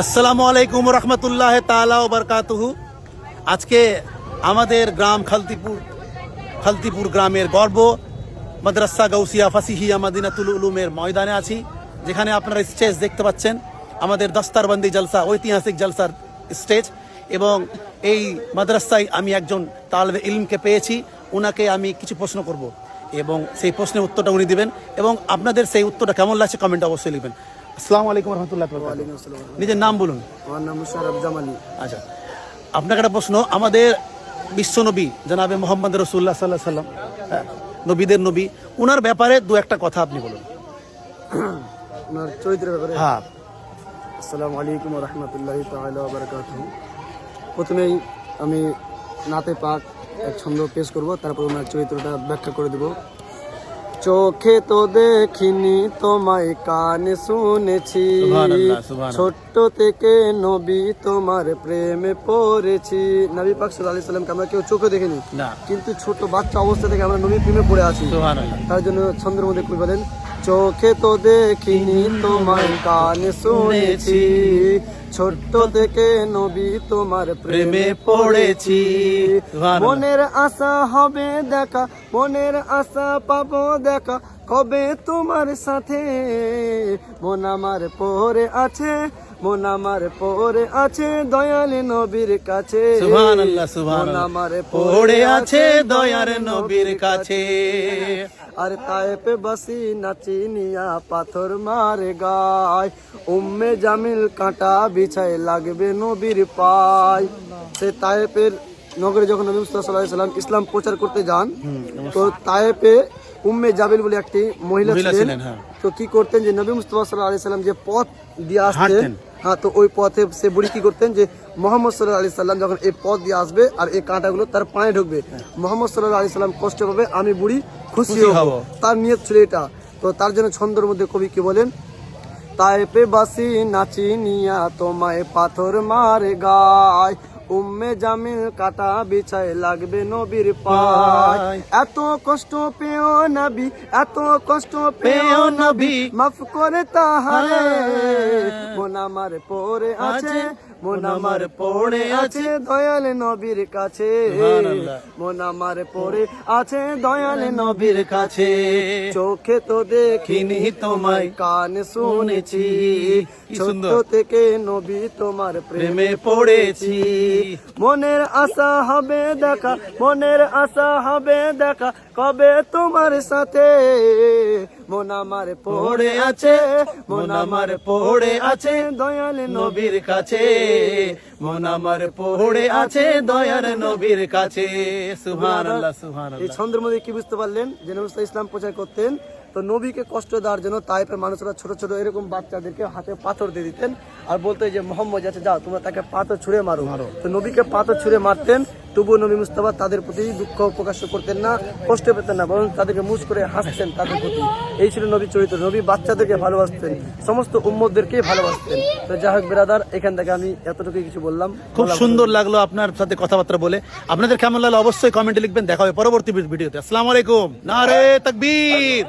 আসসালামু আলাইকুম রহমতুল্লাহ তাআলা ওয়া বারাকাতুহু। আজকে আমাদের গ্রাম খালতিপুর গ্রামের গর্ব মাদ্রাসা গাউসিয়া ফাসিহিয়া মাদিনাতুল উলুমের ময়দানে আছি, যেখানে আপনারা স্টেজ দেখতে পাচ্ছেন, আমাদের দস্তারবন্দি জলসা, ঐতিহাসিক জলসার স্টেজ। এবং এই মাদ্রাসায় আমি একজন তালেবে ইলমকে পেয়েছি, ওনাকে আমি কিছু প্রশ্ন করব এবং সেই প্রশ্নের উত্তরটা উনি দিবেন, এবং আপনাদের সেই উত্তরটা কেমন লাগছে কমেন্টে অবশ্যই লিখবেন। আসসালামু আলাইকুম রহমতুল্লাহ। নিজের নাম বলুন। আমার নাম মুশাররফ জামালি। আচ্ছা, আপনাকে একটা প্রশ্ন। আমাদের বিশ্বনবী জনাবে মোহাম্মদ রাসূলুল্লাহ সাল্লাল্লাহু আলাইহি সাল্লাম, নবীদের নবী, ওনার ব্যাপারে দু একটা কথা আপনি বলুন, ওনার চরিত্রের ব্যাপারে। হ্যাঁ। আসসালামু আলাইকুম ওয়া রাহমাতুল্লাহি তাআলা ওয়া বারাকাতুহু। প্রথমেই আমি নাতে পাক এক ছন্দ পেশ করব, তারপর ওনার চরিত্রটা ব্যাখ্যা করে দেব। চোখে তো দেখিনি তোমায়, কানে শুনেছি, ছোট্ট থেকে নবী তোমার প্রেমে পড়েছি। নবী পাক সাল্লাল্লাহু আলাইহি সাল্লামকে আমরা কেউ চোখে দেখিনি, কিন্তু ছোট বাচ্চা অবস্থা থেকে আমরা নবীর প্রেমে পড়ে আছি। তার জন্য ছন্দের মধ্যে কবি বলেন, চোখে তো দেখিনি তোমায়, কানে শুনেছি, ছোট্ট থেকে নবী তোমার প্রেমে পড়েছি। মনের আশা হবে দেখা, মনের আশা পাবো দেখা, কবে তোমার সাথে। মন আমার পড়ে আছে, মন আমার পড়ে আছে দয়াল নবীর কাছে। সুবহানাল্লাহ, সুবহানাল্লাহ। মন আমার পড়ে আছে দয়াল নবীর কাছে। আর তায়েফে বাসি নাচিনিয়া পাথর মারে গায়, উম্মে জামিল কাঁটা বিছায় লাগবে নবীর পায়। সে তায়েফের নগরে যখন নবী মুহাম্মদ সাল্লাল্লাহু আলাইহি সাল্লাম ইসলাম প্রচার করতে যান, তো তায়েফে উম্মে জামিল বলে একটি মহিলা ছিলেন। তো কি করতেন, যে নবী মুহাম্মদ সাল্লাল্লাহু আলাইহি সাল্লাম যে পথ দিয়ে আসতেন, হ্যাঁ, তো ওই পথে সে বুড়ি কি করতেন, যে মোহাম্মদ সাল্লাল্লাহু আলাইহি সাল্লাম যখন এই পথ দিয়ে আসবে আর এই কাঁটাগুলো তার পায়ে ঢুকবে, মোহাম্মদ সাল্লাল্লাহু আলাইহি সাল্লাম কষ্ট পাবে, আমি বুড়ি খুশি হব। তার নিয়ত ছিল এটা। তো তার জন্য ছন্দের মধ্যে কবি কি বলেন, তায়েফে বাসি নাচিনিয়া তোমায় পাথর মারে গায়, উম্মে জামিল কাটা বিছায় লাগবে নবীর পায়। এত কষ্ট পেও নবী, এত কষ্ট পেও নবী, মাফ করে তাহারে। মন আমার পড়ে আছে, মন আমার পড়ে আছে দয়াল নবীর কাছে। মন আমার পড়ে আছে দয়াল নবীর কাছে। চোখে তো দেখিনি তোমায়, কানে শুনেছি, ছোট থেকে নবী তোমার প্রেমে পড়েছি। মনের আশা হবে দেখা, মনের আশা হবে দেখা, কবে তোমার সাথে। মন আমার পড়ে আছে, মন আমার পড়ে আছে দয়াল নবীর কাছে। মন আমার পড়ে আছে দয়াল নবীর কাছে। সুবহানাল্লাহ, সুবহানাল্লাহ। এই ছন্দের মধ্যে কি বুঝতে পারলেন, যে নবী ইসলাম প্রচার করতেন, তো নবীকে কষ্ট দেওয়ার জন্য তাইফের মানুষরা ছোট ছোট এরকম বাচ্চাদেরকে হাতে পাথর দিয়ে দিতেন, আর বলতো যে মোহাম্মদ যাচ্ছে, যাও তোমরা তাকে পাথর ছুঁড়ে মারো। তো নবীকে পাথর ছুঁড়ে মারতেন, তবুও নবী মুস্তাফা তাদের প্রতি দুঃখ প্রকাশ করতেন না, কষ্ট পেতেন না, বরং তাদেরকে মুচ করে হাসতেন তাদের প্রতি। এই ছিল নবী চরিত্র। নবী বাচ্চাদেরকে ভালোবাসতেন, সমস্ত উম্মতদেরকেই ভালোবাসতেন। তো যাই হোক ব্রাদার, এখান থেকে আমি এতটুকু কিছু বললাম। খুব সুন্দর লাগলো আপনার সাথে কথাবার্তা বলে। আপনাদের কেমন লাগলো অবশ্যই কমেন্টে লিখবেন। দেখা হবে পরবর্তী ভিডিওতে। আসসালামু আলাইকুম। নারে তাকবীর।